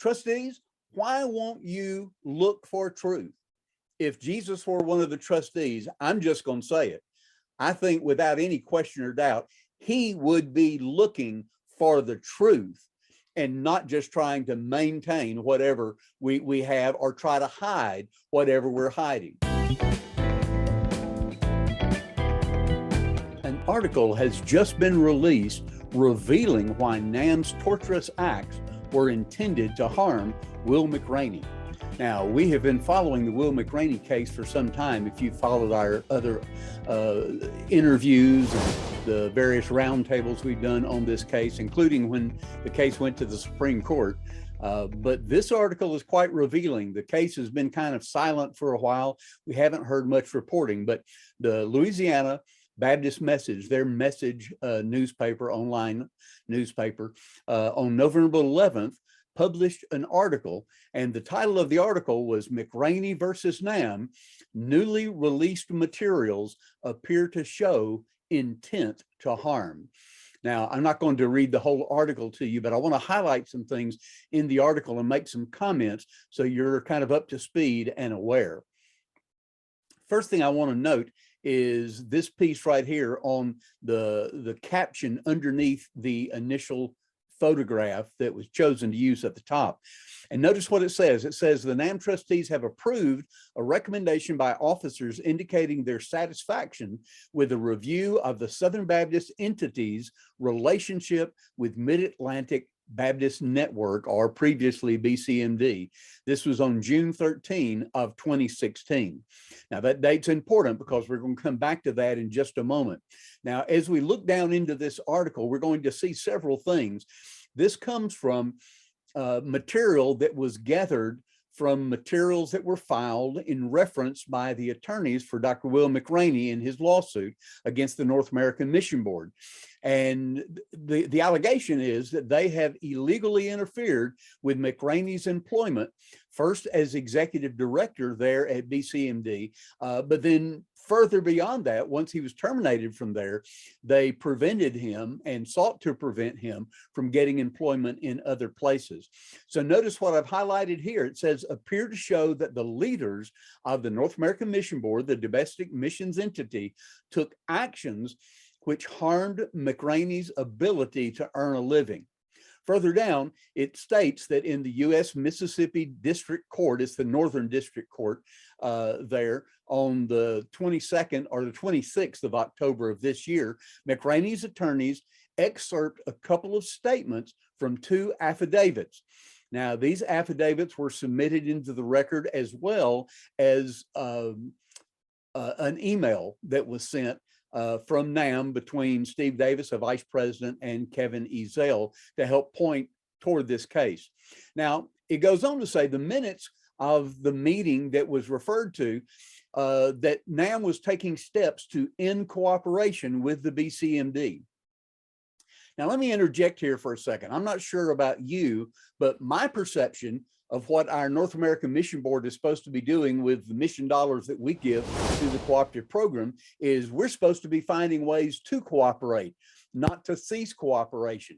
trustees, why won't you look for truth? If Jesus were one of the trustees, I'm just going to say it. I think without any question or doubt, he would be looking for the truth and not just trying to maintain whatever we have or try to hide whatever we're hiding. An article has just been released revealing why NAMB's torturous acts were intended to harm Will McRaney. Now, we have been following the Will McRaney case for some time. If you followed our other interviews and the various roundtables we've done on this case, including when the case went to the Supreme Court. But this article is quite revealing. The case has been kind of silent for a while. We haven't heard much reporting, but the Louisiana Baptist Message, their Message newspaper, online newspaper, on November 11th, published an article, and the title of the article was McRaney versus NAMB, newly released materials appear to show intent to harm. Now, I'm not going to read the whole article to you, but I want to highlight some things in the article and make some comments so you're kind of up to speed and aware. First thing I want to note is this piece right here on the caption underneath the initial photograph that was chosen to use at the top. And notice what it says. It says the NAMB trustees have approved a recommendation by officers indicating their satisfaction with a review of the Southern Baptist entity's relationship with Mid-Atlantic Baptist Network, or previously BCMD. This was on June 13 of 2016. Now that date's important because we're going to come back to that in just a moment. Now, as we look down into this article, we're going to see several things. This comes from material that was gathered from materials that were filed in reference by the attorneys for Dr. Will McRaney in his lawsuit against the North American Mission Board. And the allegation is that they have illegally interfered with McRaney's employment, first as executive director there at BCMD, but then further beyond that, once he was terminated from there, they prevented him and sought to prevent him from getting employment in other places. So notice what I've highlighted here. It says, appear to show that the leaders of the North American Mission Board, the domestic missions entity, took actions which harmed McRaney's ability to earn a living. Further down, it states that in the U.S. Mississippi District Court, it's the Northern District Court there, on the 22nd or the 26th of October of this year, McRaney's attorneys excerpt a couple of statements from two affidavits. Now, these affidavits were submitted into the record as well as an email that was sent from NAMB between Steve Davis, a vice president, and Kevin Ezell to help point toward this case. Now, it goes on to say the minutes of the meeting that was referred to, that NAMB was taking steps to end cooperation with the BCMD. Now, let me interject here for a second. I'm not sure about you, but my perception of what our North American Mission Board is supposed to be doing with the mission dollars that we give to the cooperative program is we're supposed to be finding ways to cooperate, not to cease cooperation.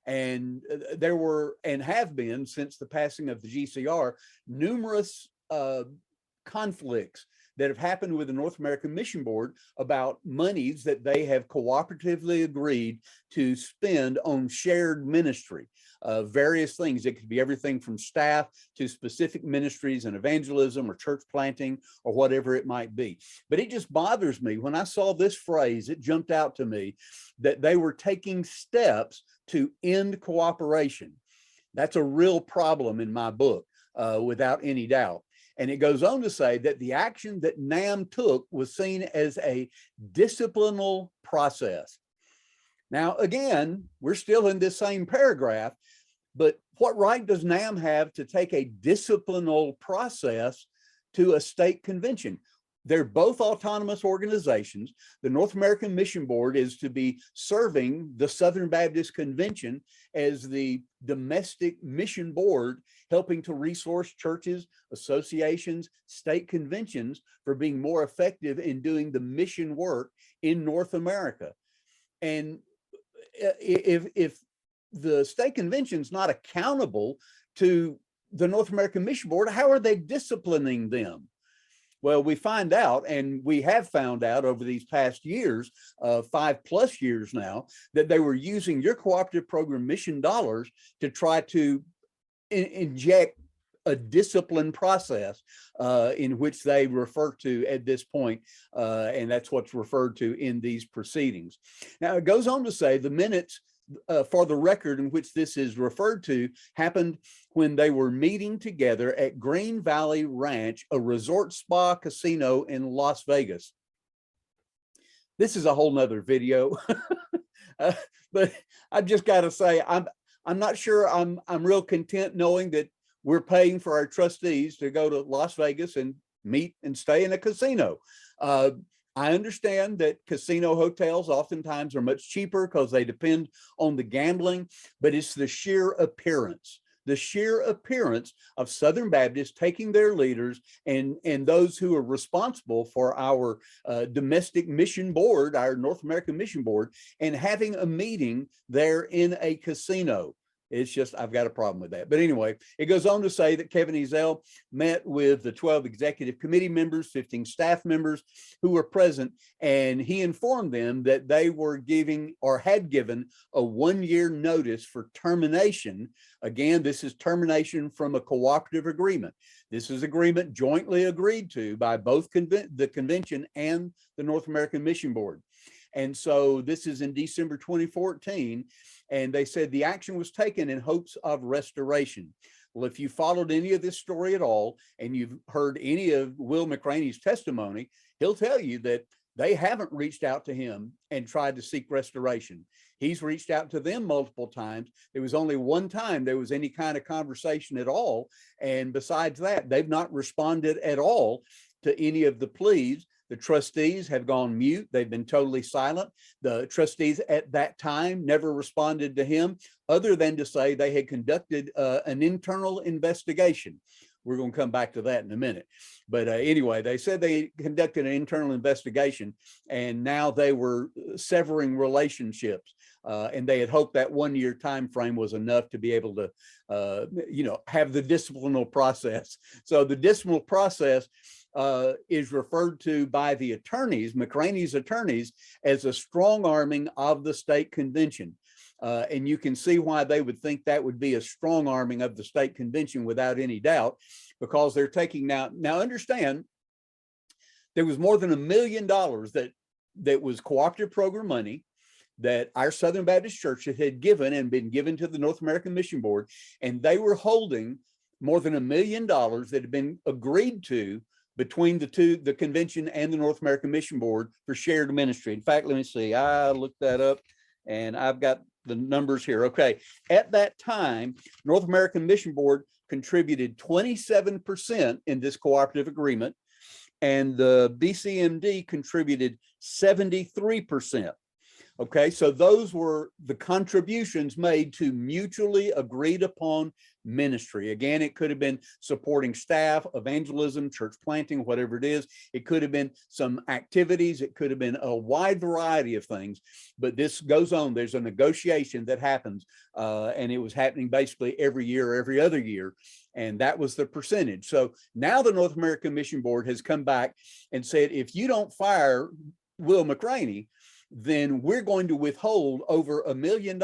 And there were, and have been since the passing of the GCR, numerous conflicts that have happened with the North American Mission Board about monies that they have cooperatively agreed to spend on shared ministry. Various things. It could be everything from staff to specific ministries and evangelism or church planting or whatever it might be. But it just bothers me when I saw this phrase, it jumped out to me that they were taking steps to end cooperation. That's a real problem in my book, without any doubt. And it goes on to say that the action that NAMB took was seen as a disciplinal process. Now, again, we're still in this same paragraph, but what right does NAMB have to take a disciplinal process to a state convention? They're both autonomous organizations. The North American Mission Board is to be serving the Southern Baptist Convention as the domestic mission board, helping to resource churches, associations, state conventions for being more effective in doing the mission work in North America. And if the state convention is not accountable to the North American Mission Board, how are they disciplining them? Well, we find out, and we have found out over these past years, 5+ years now, that they were using your cooperative program mission dollars to try to inject a discipline process in which they refer to at this point, and that's what's referred to in these proceedings. Now, it goes on to say the minutes for the record in which this is referred to happened when they were meeting together at Green Valley Ranch, a resort spa casino in Las Vegas. This is a whole nother video, but I've just got to say, I'm not sure I'm real content knowing that we're paying for our trustees to go to Las Vegas and meet and stay in a casino. I understand that casino hotels oftentimes are much cheaper because they depend on the gambling, but it's the sheer appearance of Southern Baptists taking their leaders and those who are responsible for our domestic mission board, our North American Mission Board, and having a meeting there in a casino. It's just, I've got a problem with that. But anyway, it goes on to say that Kevin Ezell met with the 12 executive committee members, 15 staff members who were present, and he informed them that they were giving or had given a 1-year notice for termination. Again, this is termination from a cooperative agreement. This is agreement jointly agreed to by both the convention and the North American Mission Board. And so this is in December 2014. And they said the action was taken in hopes of restoration. Well, if you followed any of this story at all, and you've heard any of Will McRaney's testimony, he'll tell you that they haven't reached out to him and tried to seek restoration. He's reached out to them multiple times. There was only one time there was any kind of conversation at all. And besides that, they've not responded at all to any of the pleas. The trustees have gone mute. They've been totally silent. The trustees at that time never responded to him other than to say they had conducted an internal investigation. We're going to come back to that in a minute. But anyway, they said they conducted an internal investigation and now they were severing relationships. And they had hoped that 1-year time frame was enough to be able to, have the disciplinary process. So the disciplinary process is referred to by the attorneys, McRaney's attorneys, as a strong arming of the state convention. And you can see why they would think that would be a strong arming of the state convention without any doubt, because they're taking now understand, there was more than $1 million that was cooperative program money that our Southern Baptist Church had given and been given to the North American Mission Board. And they were holding more than $1 million that had been agreed to between the convention and the North American Mission Board for shared ministry. In fact, let me see, I looked that up and I've got the numbers here. Okay, at that time, North American Mission Board contributed 27% in this cooperative agreement, and the BCMD contributed 73%. Okay, so those were the contributions made to mutually agreed upon ministry. Again, it could have been supporting staff, evangelism, church planting, whatever it is. It could have been some activities. It could have been a wide variety of things. But this goes on. There's a negotiation that happens, and it was happening basically every year, every other year. And that was the percentage. So now the North American Mission Board has come back and said, if you don't fire Will McRaney, then we're going to withhold over $1 million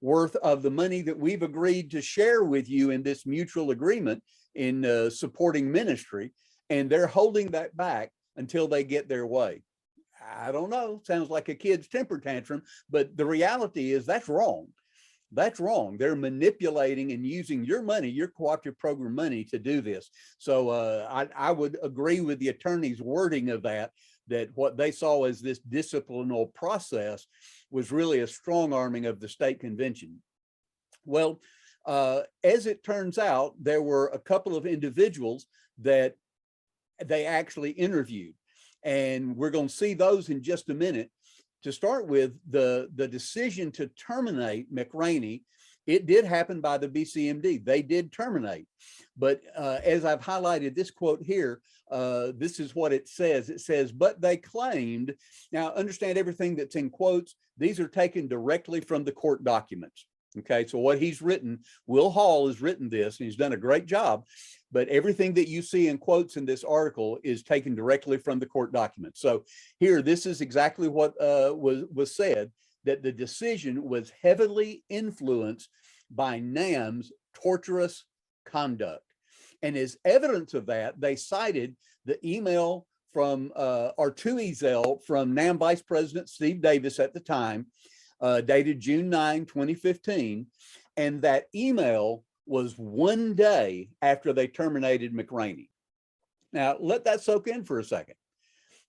worth of the money that we've agreed to share with you in this mutual agreement in supporting ministry. And they're holding that back until they get their way. I don't know, sounds like a kid's temper tantrum, but the reality is that's wrong. That's wrong. They're manipulating and using your money, your cooperative program money, to do this. So I would agree with the attorney's wording of that what they saw as this disciplinary process was really a strong arming of the state convention. Well, as it turns out, there were a couple of individuals that they actually interviewed, and we're going to see those in just a minute. To start with, the decision to terminate McRaney, it did happen by the BCMD. They did terminate. But as I've highlighted this quote here, this is what it says. It says, but they claimed, now understand everything that's in quotes, these are taken directly from the court documents. Okay, so what he's written, Will Hall has written this, and he's done a great job, but everything that you see in quotes in this article is taken directly from the court document. So here, this is exactly what was said, that the decision was heavily influenced by NAMB's torturous conduct. And as evidence of that, they cited the email from, or two emails from NAMB Vice President Steve Davis at the time, dated June 9, 2015. And that email was one day after they terminated McRaney. Now, let that soak in for a second.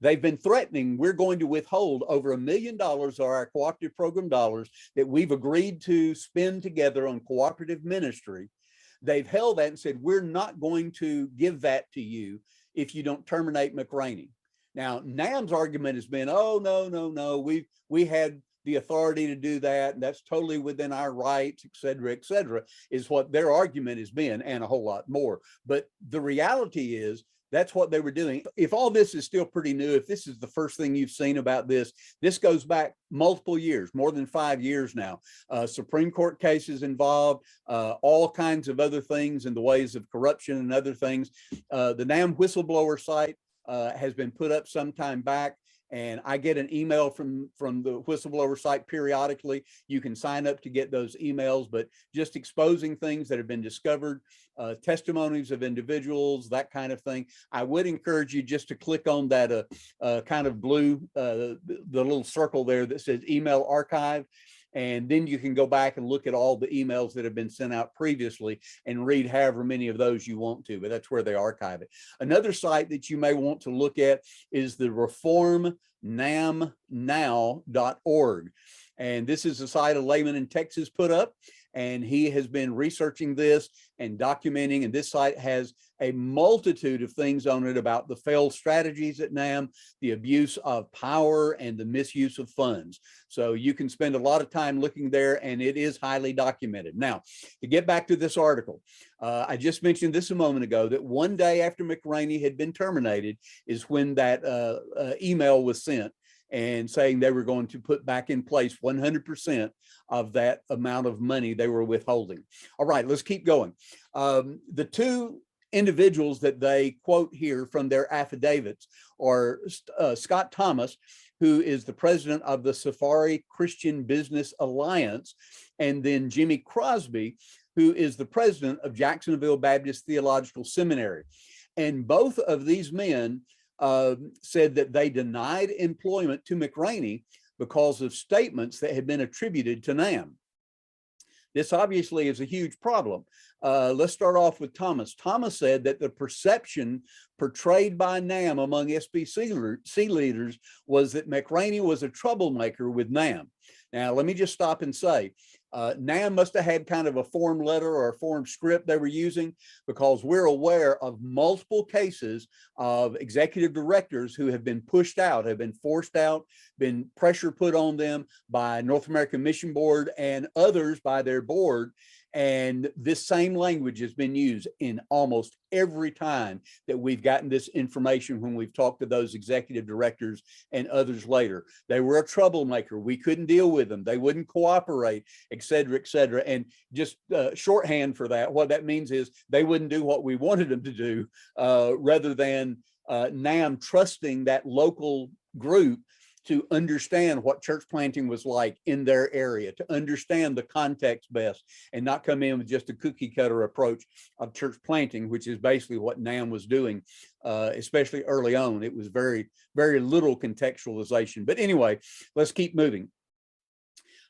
They've been threatening, we're going to withhold over $1 million of our cooperative program dollars that we've agreed to spend together on cooperative ministry. They've held that and said, we're not going to give that to you if you don't terminate McRaney. Now, NAMB's argument has been, oh, no, we had the authority to do that, and that's totally within our rights, et cetera, is what their argument has been, and a whole lot more. But the reality is, that's what they were doing. If all this is still pretty new, if this is the first thing you've seen about this, this goes back multiple years, more than 5 years now. Supreme Court cases involved, all kinds of other things in the ways of corruption and other things. The NAMB whistleblower site has been put up some time back, and I get an email from the whistleblower site periodically. You can sign up to get those emails, but just exposing things that have been discovered, testimonies of individuals, that kind of thing. I would encourage you just to click on that kind of blue, the little circle there that says email archive. And then you can go back and look at all the emails that have been sent out previously and read however many of those you want to, but that's where they archive it. Another site that you may want to look at is the reformnamnow.org. And this is a site a layman in Texas put up, and he has been researching this and documenting, and this site has a multitude of things on it about the failed strategies at NAMB, the abuse of power, and the misuse of funds. So you can spend a lot of time looking there, and it is highly documented. Now, to get back to this article, I just mentioned this a moment ago, that one day after McRaney had been terminated is when that email was sent, and saying they were going to put back in place 100% of that amount of money they were withholding. All right, let's keep going. The two individuals that they quote here from their affidavits are Scott Thomas, who is the president of the Safari Christian Business Alliance, and then Jimmy Crosby, who is the president of Jacksonville Baptist Theological Seminary. And both of these men said that they denied employment to McRaney because of statements that had been attributed to NAMB. This obviously is a huge problem. Let's start off with Thomas. Thomas said that the perception portrayed by NAMB among SBC leaders was that McRaney was a troublemaker with NAMB. Now, let me just stop and say, NAMB must have had kind of a form letter or a form script they were using, because we're aware of multiple cases of executive directors who have been pushed out, have been forced out, been pressure put on them by North American Mission Board and others by their board. And this same language has been used in almost every time that we've gotten this information when we've talked to those executive directors and others later. They were a troublemaker. We couldn't deal with them. They wouldn't cooperate, et cetera, et cetera. And just shorthand for that, what that means is they wouldn't do what we wanted them to do, rather than NAMB trusting that local group to understand what church planting was like in their area, to understand the context best, and not come in with just a cookie cutter approach of church planting, which is basically what NAMB was doing, especially early on. It was very, very little contextualization. But anyway, let's keep moving.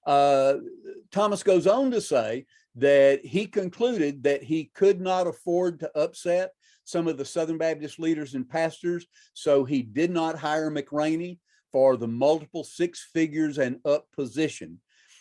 Thomas goes on to say that he concluded that he could not afford to upset some of the Southern Baptist leaders and pastors, so he did not hire McRaney for the multiple six figures and up position.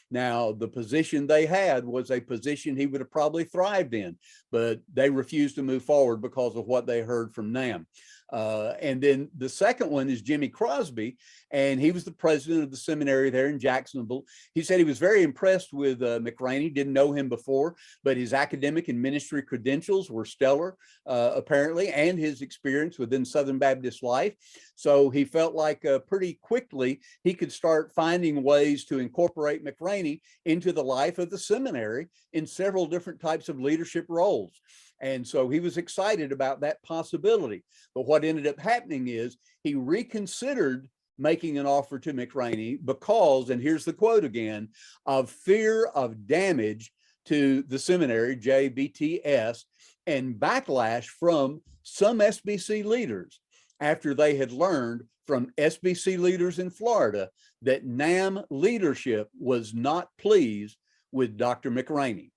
Now, the position they had was a position he would have probably thrived in, but they refused to move forward because of what they heard from NAMB. And then the second one is Jimmy Crosby, and he was the president of the seminary there in Jacksonville. He said he was very impressed with McRaney, didn't know him before, but his academic and ministry credentials were stellar, apparently, and his experience within Southern Baptist life. So he felt like pretty quickly he could start finding ways to incorporate McRaney into the life of the seminary in several different types of leadership roles. And so he was excited about that possibility. But what ended up happening is he reconsidered making an offer to McRaney because, and here's the quote again, of fear of damage to the seminary, JBTS, and backlash from some SBC leaders after they had learned from SBC leaders in Florida that NAMB leadership was not pleased with Dr. McRaney.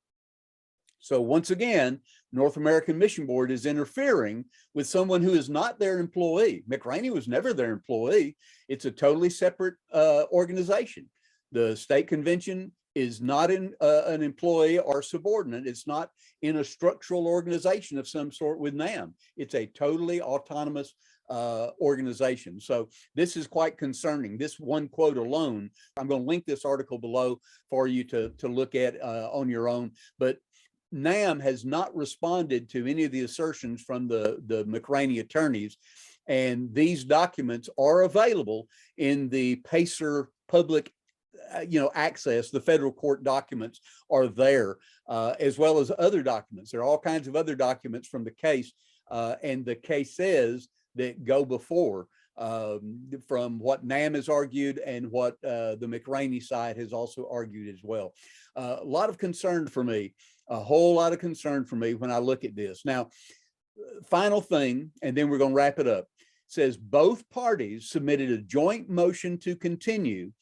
So once again, North American Mission Board is interfering with someone who is not their employee. McRaney was never their employee. It's a totally separate organization. The state convention is not an employee or subordinate. It's not in a structural organization of some sort with NAMB. It's a totally autonomous organization. So this is quite concerning. This one quote alone, I'm going to link this article below for you to look at on your own. But NAMB has not responded to any of the assertions from the McRaney attorneys, and these documents are available in the PACER public access. The federal court documents are there, as well as other documents. There are all kinds of other documents from the case and the cases that go before, from what NAMB has argued and what the McRaney side has also argued as well. A lot of concern for me, a whole lot of concern for me when I look at this. Now, final thing, and then we're going to wrap it up. It says both parties submitted a joint motion to continue.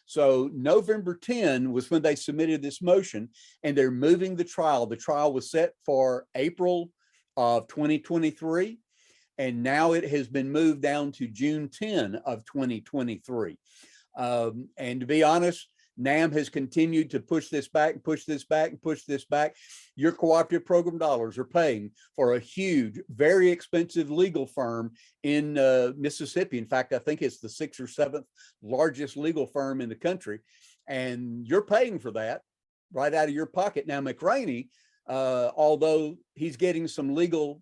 So November 10 was when they submitted this motion, and they're moving the trial. The trial was set for April of 2023. And now it has been moved down to June 10 of 2023. And to be honest, NAMB has continued to push this back, push this back, push this back. Your cooperative program dollars are paying for a huge, very expensive legal firm in Mississippi. In fact, I think it's the 6th or 7th largest legal firm in the country. And you're paying for that right out of your pocket. Now, McRaney, although he's getting some legal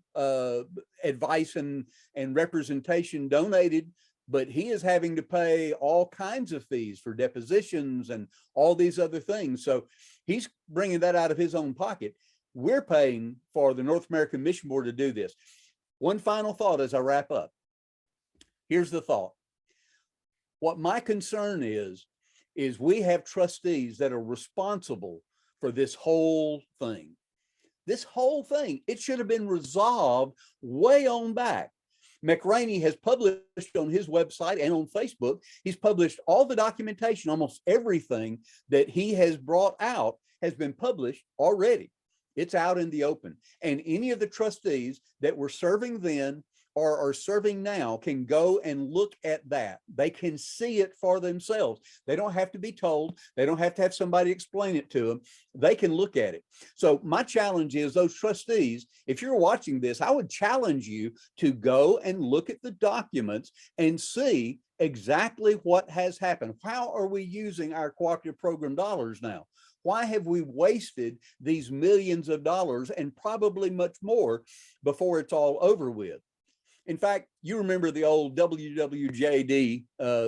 advice and representation donated, but he is having to pay all kinds of fees for depositions and all these other things. So he's bringing that out of his own pocket. We're paying for the North American Mission Board to do this. One final thought as I wrap up. Here's the thought. What my concern is we have trustees that are responsible for this whole thing. This whole thing, it should have been resolved way on back. McRaney has published on his website and on Facebook, he's published all the documentation, almost everything that he has brought out has been published already. It's out in the open. And any of the trustees that were serving then or are serving now can go and look at that. They can see it for themselves. They don't have to be told. They don't have to have somebody explain it to them. They can look at it. So my challenge is those trustees, if you're watching this, I would challenge you to go and look at the documents and see exactly what has happened. How are we using our cooperative program dollars now? Why have we wasted these millions of dollars and probably much more before it's all over with? In fact, you remember the old WWJD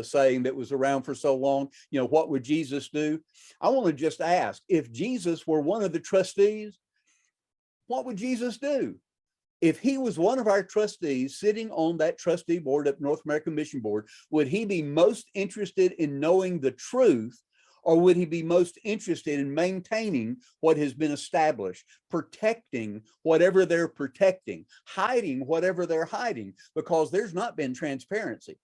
saying that was around for so long, what would Jesus do? I want to just ask, if Jesus were one of the trustees, what would Jesus do? If he was one of our trustees sitting on that trustee board at North American Mission Board, would he be most interested in knowing the truth, or would he be most interested in maintaining what has been established, protecting whatever they're protecting, hiding whatever they're hiding, because there's not been transparency.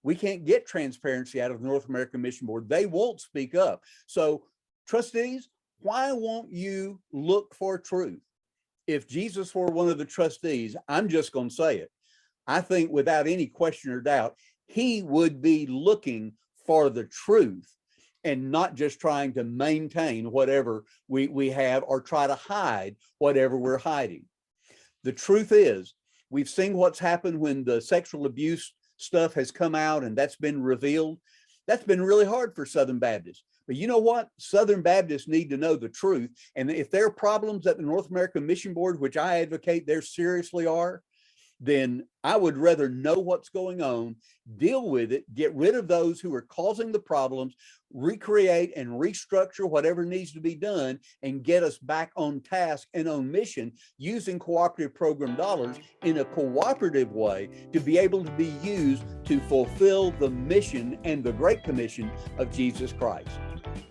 We can't get transparency out of the North American Mission Board. They won't speak up. So trustees, why won't you look for truth? If Jesus were one of the trustees, I'm just going to say it. I think without any question or doubt, he would be looking for the truth and not just trying to maintain whatever we have or try to hide whatever we're hiding. The truth is We've seen what's happened when the sexual abuse stuff has come out and that's been revealed. That's been really hard for Southern Baptists. But you know what? Southern Baptists need to know the truth. And if there are problems at the North American Mission Board, which I advocate there seriously are, then I would rather know what's going on, deal with it, get rid of those who are causing the problems, recreate and restructure whatever needs to be done, and get us back on task and on mission using cooperative program dollars in a cooperative way to be able to be used to fulfill the mission and the Great Commission of Jesus Christ.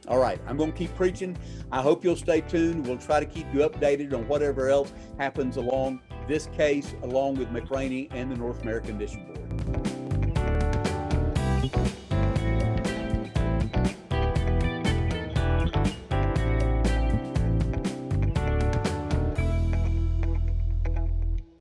All right, I'm going to keep preaching. I hope you'll stay tuned. We'll try to keep you updated on whatever else happens along this case, along with McRaney and the North American Mission Board.